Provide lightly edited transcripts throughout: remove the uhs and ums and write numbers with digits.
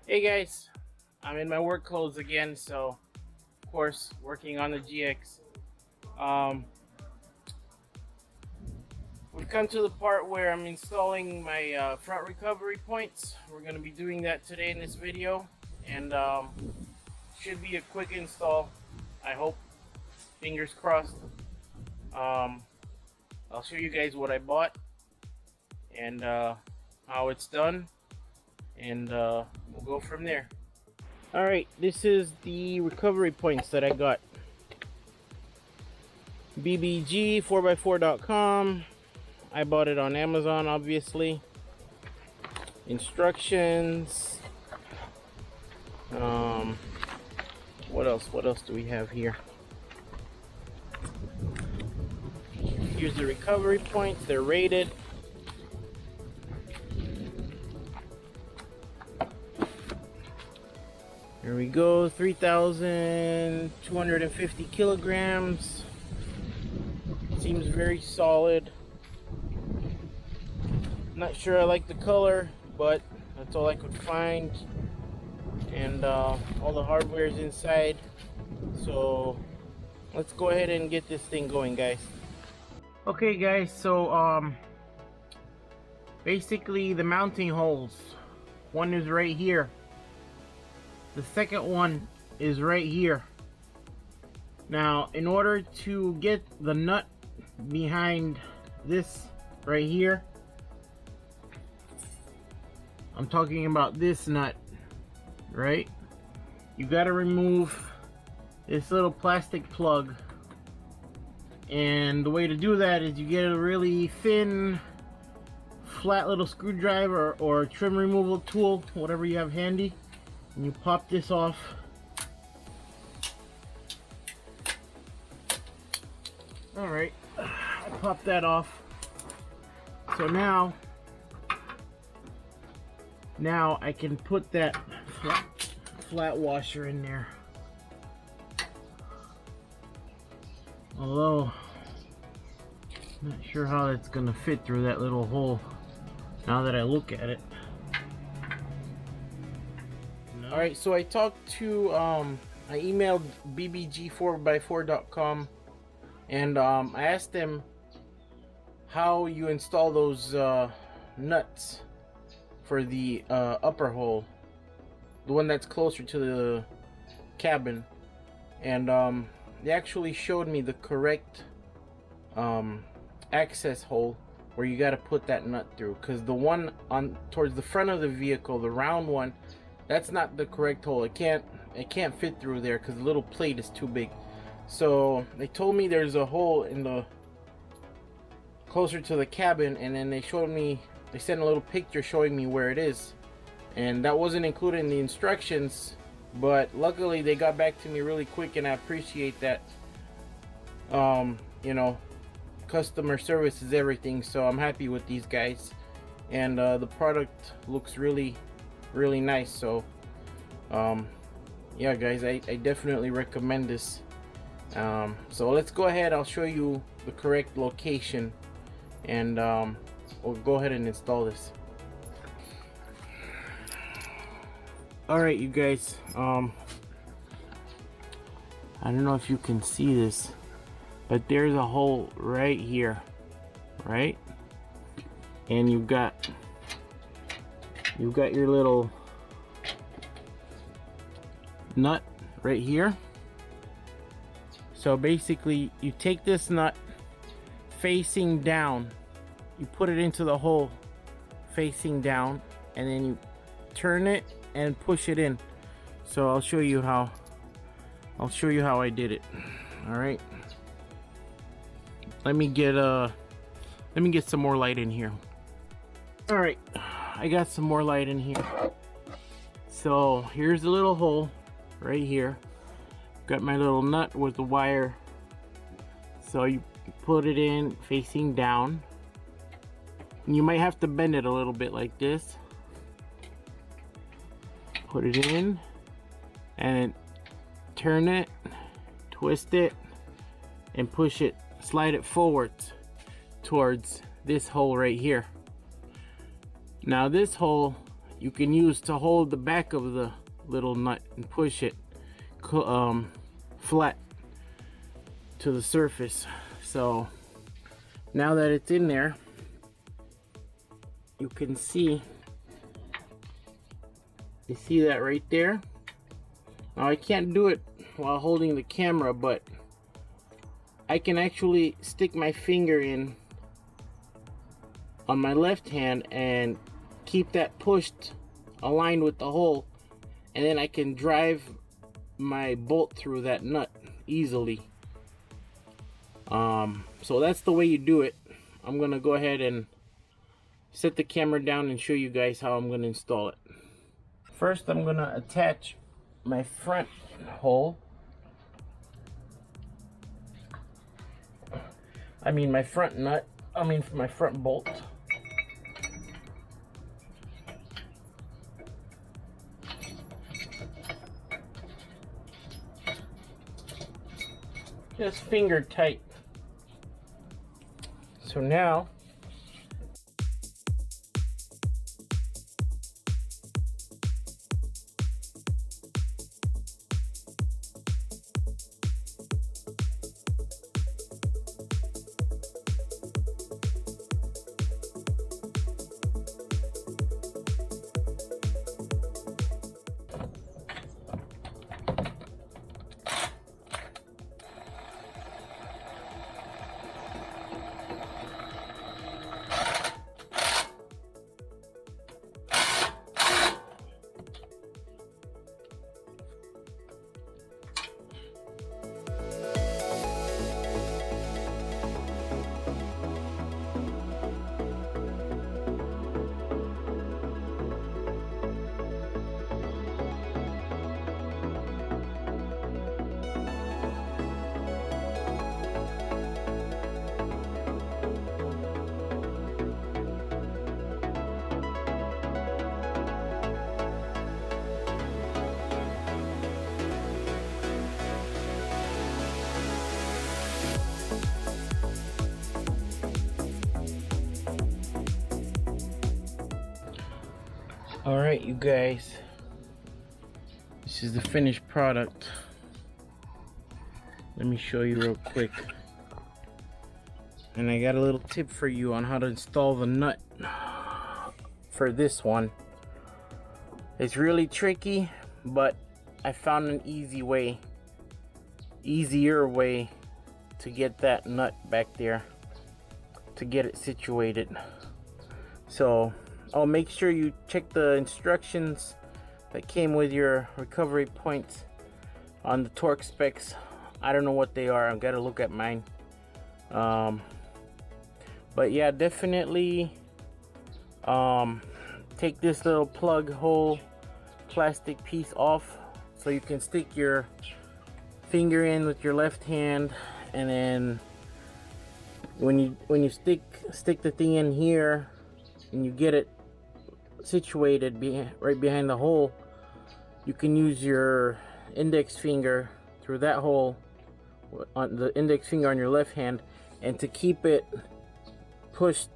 Hey guys, I'm in my work clothes again, so of course working on the GX. We've come to the part where I'm installing my front recovery points. We're going to be doing that today in this video, and should be a quick install, I hope. Fingers crossed. I'll show you guys what I bought and how it's done, and we'll go from there. Alright, this is the recovery points that I got. BBG4x4.com. I bought it on Amazon, obviously. Instructions. What else do we have here? Here's the recovery points. They're rated. Here we go, 3,250 kilograms. Seems very solid. Not sure I like the color, but that's all I could find. And all the hardware is inside. So let's go ahead and get this thing going, guys. Okay guys, so basically the mounting holes. One is right here. The second one is right here. Now, in order to get the nut behind this right here, I'm talking about this nut, right? You got to remove this little plastic plug. And the way to do that is you get a really thin, flat little screwdriver or trim removal tool, whatever you have handy. And you pop this off. Alright, I popped that off. So now I can put that flat washer in there. Although, not sure how that's gonna fit through that little hole now that I look at it. Alright, so I talked to, I emailed bbg4x4.com and I asked them how you install those nuts for the upper hole, the one that's closer to the cabin, and they actually showed me the correct access hole where you got to put that nut through, because the one on towards the front of the vehicle, the round one, that's not the correct hole. It can't fit through there because the little plate is too big. So they told me there's a hole in the closer to the cabin, and then they sent a little picture showing me where it is, and that wasn't included in the instructions, but luckily they got back to me really quick, and I appreciate that. You know, customer service is everything, so I'm happy with these guys, and the product looks really nice. So yeah guys, I definitely recommend this. So let's go ahead, I'll show you the correct location, and we'll go ahead and install this. Alright you guys, I don't know if you can see this, but there's a hole right here, right? And you've got your little nut right here. So basically you take this nut facing down, you put it into the hole facing down, and then you turn it and push it in. So I'll show you how I did it. All right, let me get some more light in here. All right, I got some more light in here. So here's the little hole right here. Got my little nut with the wire. So you put it in facing down. And you might have to bend it a little bit like this. Put it in and turn it, twist it, and push it, slide it forwards towards this hole right here. Now this hole you can use to hold the back of the little nut and push it flat to the surface. So now that it's in there, you can see, you see that right there. Now I can't do it while holding the camera, but I can actually stick my finger in on my left hand and keep that pushed aligned with the hole, and then I can drive my bolt through that nut easily. So that's the way you do it. I'm gonna go ahead and set the camera down and show you guys how I'm gonna install it. First, I'm gonna attach my front hole. My front nut. My front bolt. Just finger tight. So now alright, you guys, this is the finished product. Let me show you real quick. And I got a little tip for you on how to install the nut for this one. It's really tricky, but I found an easier way to get that nut back there, to get it situated. So I'll make sure you check the instructions that came with your recovery points on the torque specs. I don't know what they are. I've got to look at mine. But yeah, definitely take this little plug hole plastic piece off so you can stick your finger in with your left hand, and then when you stick the thing in here and you get it situated right behind the hole, you can use your index finger through that hole, on the index finger on your left hand, and to keep it pushed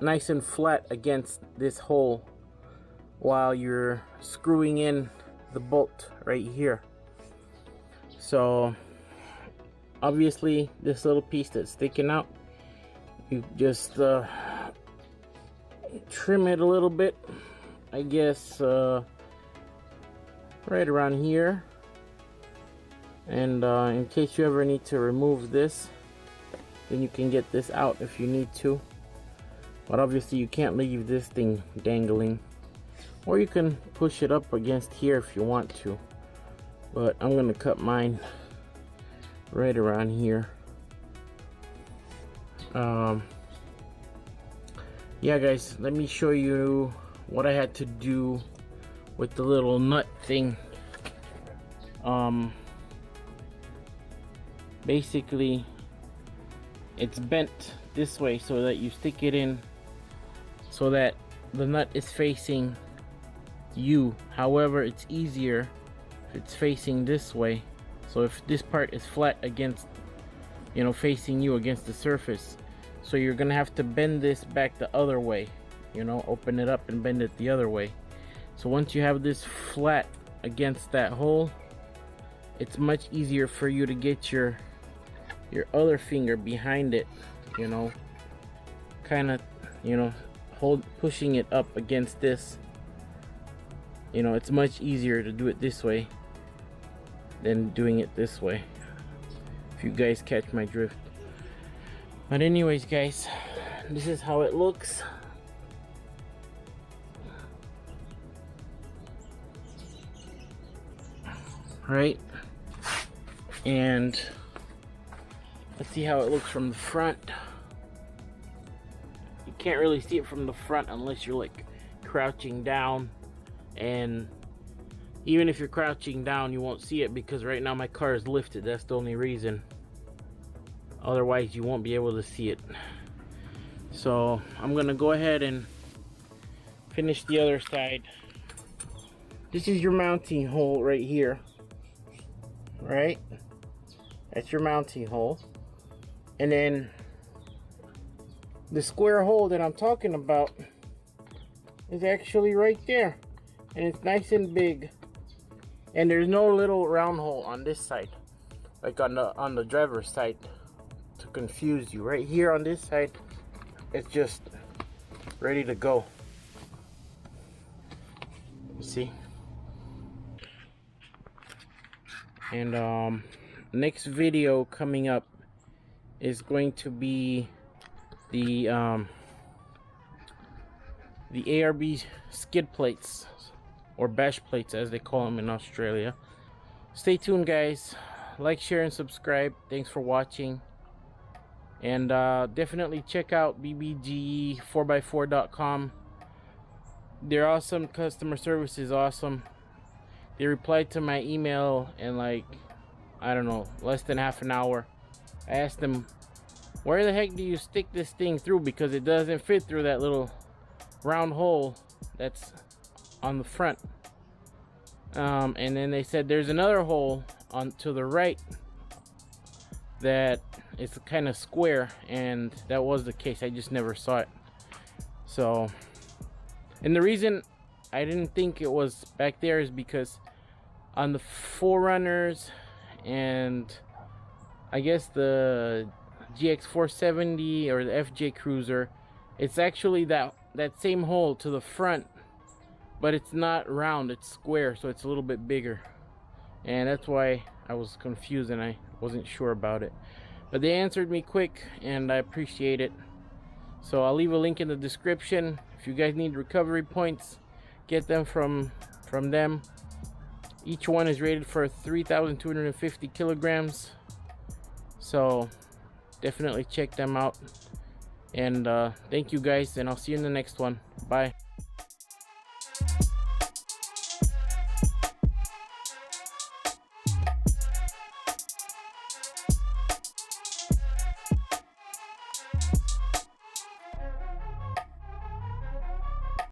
nice and flat against this hole while you're screwing in the bolt right here. So obviously this little piece that's sticking out, you just trim it a little bit, I guess right around here, and in case you ever need to remove this, then you can get this out if you need to. But obviously you can't leave this thing dangling, or you can push it up against here if you want to, but I'm gonna cut mine right around here. Yeah guys, let me show you what I had to do with the little nut thing. Basically it's bent this way so that you stick it in so that the nut is facing you. However, it's easier if it's facing this way. So if this part is flat against, facing you against the surface, so you're gonna have to bend this back the other way, open it up and bend it the other way. So once you have this flat against that hole, it's much easier for you to get your other finger behind it, you know, kind of, you know, pushing it up against this. You know, it's much easier to do it this way than doing it this way, if you guys catch my drift. But anyways, guys, this is how it looks. Right, and let's see how it looks from the front. You can't really see it from the front unless you're like crouching down, and even if you're crouching down you won't see it because right now my car is lifted. That's the only reason. Otherwise you won't be able to see it. So I'm gonna go ahead and finish the other side. This is your mounting hole right here. Right, that's your mounting hole, and then the square hole that I'm talking about is actually right there, and it's nice and big, and there's no little round hole on this side like on the driver's side to confuse you. Right here on this side, it's just ready to go. You see? And next video coming up is going to be the ARB skid plates, or bash plates as they call them in Australia. Stay tuned, guys. Like, share, and subscribe. Thanks for watching. And definitely check out bbge4x4.com. Their awesome customer service is awesome. They replied to my email in like, I don't know, less than half an hour. I asked them, where the heck do you stick this thing through, because it doesn't fit through that little round hole that's on the front. And then they said there's another hole on to the right that is kind of square, and that was the case. I just never saw it. So, and the reason I didn't think it was back there is because on the 4Runners and I guess the GX470 or the FJ Cruiser, it's actually that same hole to the front, but it's not round, it's square, so it's a little bit bigger, and that's why I was confused and I wasn't sure about it. But they answered me quick and I appreciate it. So I'll leave a link in the description. If you guys need recovery points, get them from them. Each one is rated for 3,250 kilograms. So definitely check them out. And thank you guys, and I'll see you in the next one. Bye.